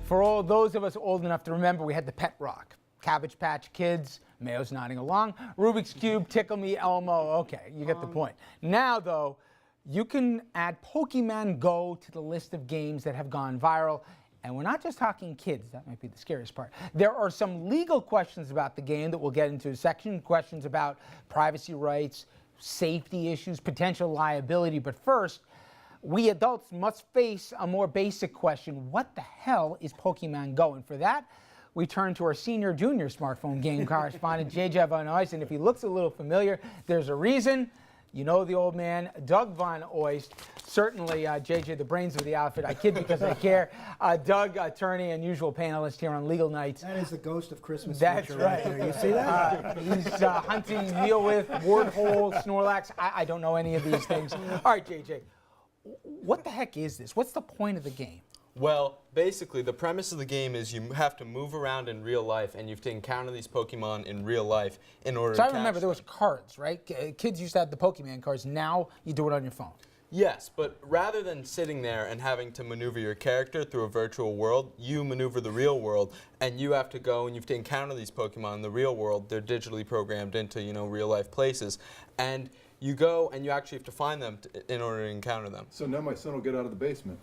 For all those of us old enough to remember, we had the pet rock. Cabbage Patch Kids, Mayo's nodding along, Rubik's Cube, Tickle Me Elmo. Okay, you get the point. Now, though, you can add Pokemon Go to the list of games that have gone viral. And we're not just talking kids, that might be the scariest part. There are some legal questions about the game that we'll get into a section, questions about privacy rights, safety issues, potential liability. But first, we adults must face a more basic question. What the hell is Pokemon Go? And for that, we turn to our senior junior smartphone game correspondent, JJ Van Oiste. And if he looks a little familiar, there's a reason. You know the old man, Doug Van Oiste. Certainly, JJ, the brains of the outfit. I kid because I care. Doug, attorney and usual panelist here on Legal Nights. That is the ghost of Christmas. That's right. There. You see that? He's hunting Neil with Warthol, Snorlax. I don't know any of these things. All right, JJ, what the heck is this? What's the point of the game? Well, basically, the premise of the game is you have to move around in real life, and you have to encounter these Pokemon in real life in order to catch them. So I remember there was cards, right? Kids used to have the Pokemon cards. Now you do it on your phone. Yes, but rather than sitting there and having to maneuver your character through a virtual world, you maneuver the real world, and you have to go and you have to encounter these Pokemon in the real world. They're digitally programmed into, real life places, and you go and you actually have to find them in order to encounter them. So now my son will get out of the basement.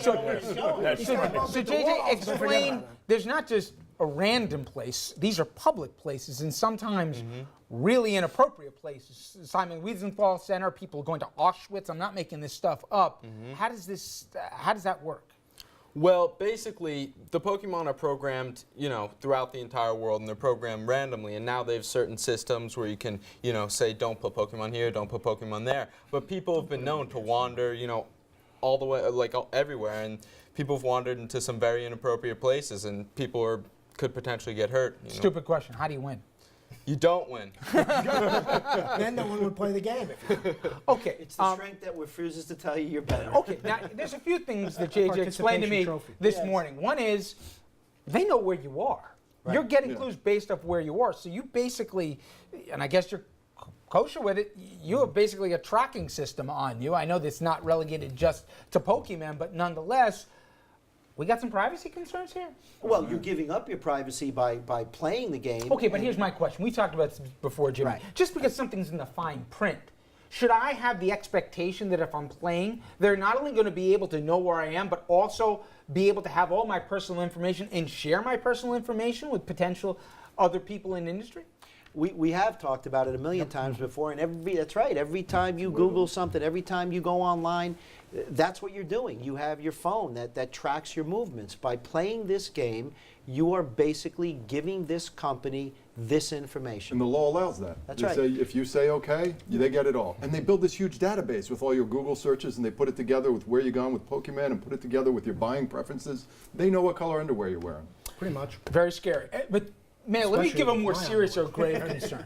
So JJ, explain, there's not just a random place. These are public places and sometimes really inappropriate places. Simon Wiesenthal Center, people are going to Auschwitz. I'm not making this stuff up. How does that work? Well, basically, the Pokemon are programmed, throughout the entire world, and they're programmed randomly. And now they have certain systems where you can, say, don't put Pokemon here, don't put Pokemon there. But people have been known to wander, all the way, everywhere. And people have wandered into some very inappropriate places, and people could potentially get hurt. Stupid question. How do you win? You don't win. Then no one would play the game. Okay. It's the strength that refuses to tell you you're better. Okay, now there's a few things that JJ explained to me this morning. One is, they know where you are. Right. You're getting clues based off where you are. So you basically, and I guess you're kosher with it, you have basically a tracking system on you. I know that's not relegated just to Pokemon, but nonetheless, we got some privacy concerns here? Well, you're giving up your privacy by playing the game. Okay, but here's my question. We talked about this before, Jimmy. Right. Just because something's in the fine print, should I have the expectation that if I'm playing, they're not only going to be able to know where I am, but also be able to have all my personal information and share my personal information with potential other people in the industry? We have talked about it a million times before, and that's right. Every time you Google something, every time you go online, that's what you're doing. You have your phone that tracks your movements. By playing this game, you are basically giving this company this information. And the law allows that. That's they right. Say, if you say okay, they get it all. And they build this huge database with all your Google searches, and they put it together with where you've gone with Pokemon and put it together with your buying preferences. They know what color underwear you're wearing. Pretty much. Very scary. But man, let me give a more serious or grave concern.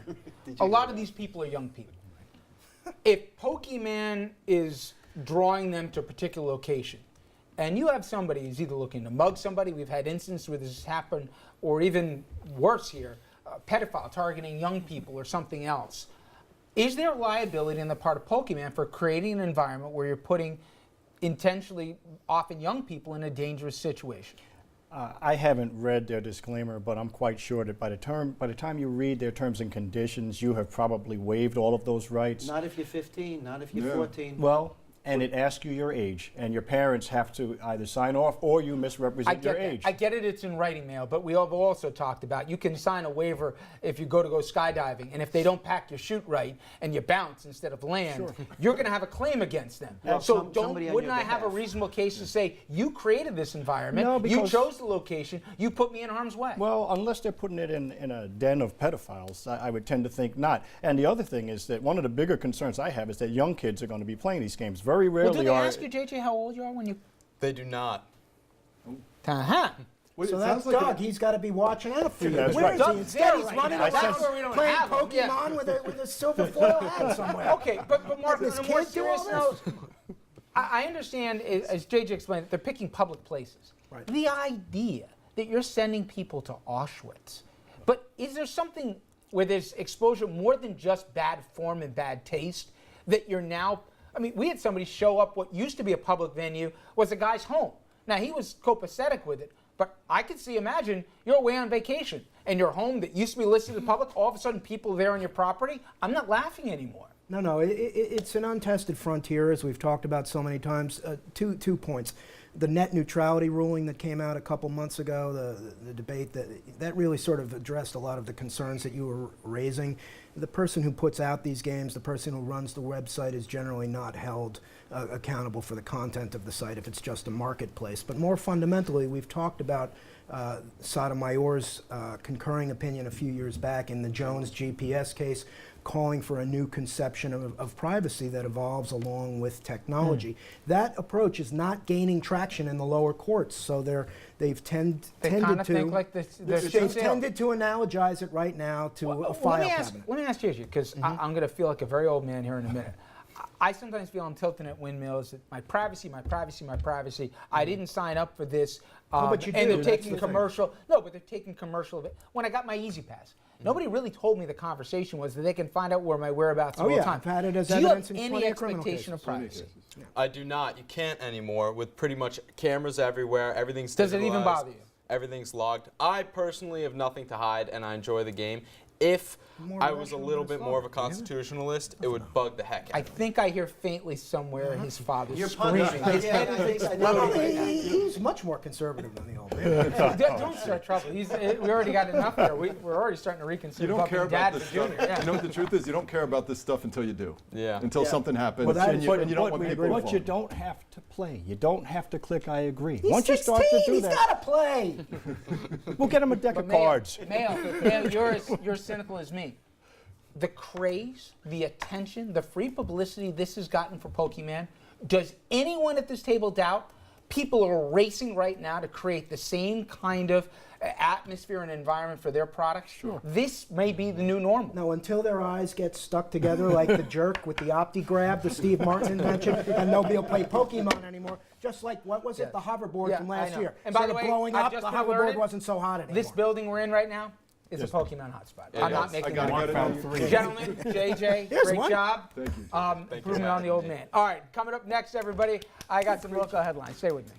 A lot of these people are young people. If Pokemon is drawing them to a particular location, and you have somebody who's either looking to mug somebody, we've had instances where this has happened, or even worse here, a pedophile targeting young people or something else, is there liability on the part of Pokemon for creating an environment where you're putting intentionally, often young people, in a dangerous situation? I haven't read their disclaimer, but I'm quite sure that by the time you read their terms and conditions, you have probably waived all of those rights. Not if you're 15, not if you're 14. Well, and it asks you your age, and your parents have to either sign off or you misrepresent your age. I get it, it's in writing mail, but we have also talked about you can sign a waiver if you go skydiving, and if they don't pack your chute right and you bounce instead of land, you're going to have a claim against them. Well, so wouldn't I have a reasonable case to say, you created this environment, you chose the location, you put me in harm's way? Well, unless they're putting it in a den of pedophiles, I would tend to think not. And the other thing is that one of the bigger concerns I have is that young kids are going to be playing these games. Very rarely do they ask you, JJ, how old you are when you... They do not. Uh-huh. Well, So that's Doug. He's got to be watching out for you. That's Where right. is he? Instead, he's running That's around where we don't playing have him. Pokemon with a silver foil hat somewhere. Okay, but Mark, Does on a this more kid do serious all note, I understand, as JJ explained, they're picking public places. Right. The idea that you're sending people to Auschwitz, but is there something where there's exposure more than just bad form and bad taste that you're now... I mean, we had somebody show up what used to be a public venue was a guy's home. Now, he was copacetic with it, but I could imagine you're away on vacation and your home that used to be listed to the public, all of a sudden people are there on your property. I'm not laughing anymore. No, it's an untested frontier, as we've talked about so many times. Two points. The net neutrality ruling that came out a couple months ago, the debate, that really sort of addressed a lot of the concerns that you were raising. The person who puts out these games, the person who runs the website, is generally not held accountable for the content of the site if it's just a marketplace. But more fundamentally, we've talked about Sotomayor's concurring opinion a few years back in the Jones GPS case, calling for a new conception of privacy that evolves along with technology. That approach is not gaining traction in the lower courts, so they've tended to analogize it right now to a file cabinet. Let me ask you, because I'm going to feel like a very old man here in a minute. I sometimes feel I'm tilting at windmills. That my privacy. I didn't sign up for this. but you and do, they're that's taking the thing. commercial. No, but they're taking commercial of it. When I got my Easy Pass, nobody really told me the conversation was that they can find out where my whereabouts all the time. I've had it as Do you have evidence in any plenty of criminal expectation of cases. privacy? I do not. You can't anymore with pretty much cameras everywhere. Everything's Does it even digitalized, bother you? Everything's logged. I personally have nothing to hide, and I enjoy the game. If More I was a rational little than bit more of a thought, yeah. constitutionalist, it would bug the heck I out of me. think I hear faintly somewhere his father's You're screaming. punishing. Yeah, I think I know it right now. He's much more conservative than the old man. Don't start trouble. We already got enough here. We're already starting to reconsider You don't care fucking about dad this for stuff. Junior. Yeah. You know what the truth is? You don't care about this stuff until you do. Yeah. Until Yeah. something happens, Well, that and is- you don't want people to But you follow. don't have to play. You don't have to click I agree. He's Once you 16, start to do he's that, got to play. we'll get him a deck of cards. Mayo, you're as cynical as me. The craze, the attention, the free publicity this has gotten for Pokemon, does anyone at this table doubt people are racing right now to create the same kind of atmosphere and environment for their products? Sure. This may be the new normal. No, until their eyes get stuck together like the jerk with the OptiGrab, the Steve Martin invention, and nobody will play Pokemon anymore. Just like, what was it, the hoverboard Yeah, from I last know. year. And by the Instead way, of blowing I've up, just the been hoverboard alerted, wasn't so hot anymore. This building we're in right now is a Pokemon hotspot. I'm not is. making I that gotta up. get it. Gentlemen, JJ, Here's great one. job. Thank you. Improvement on the old man. All right, coming up next, everybody, I got some local headlines. Stay with me.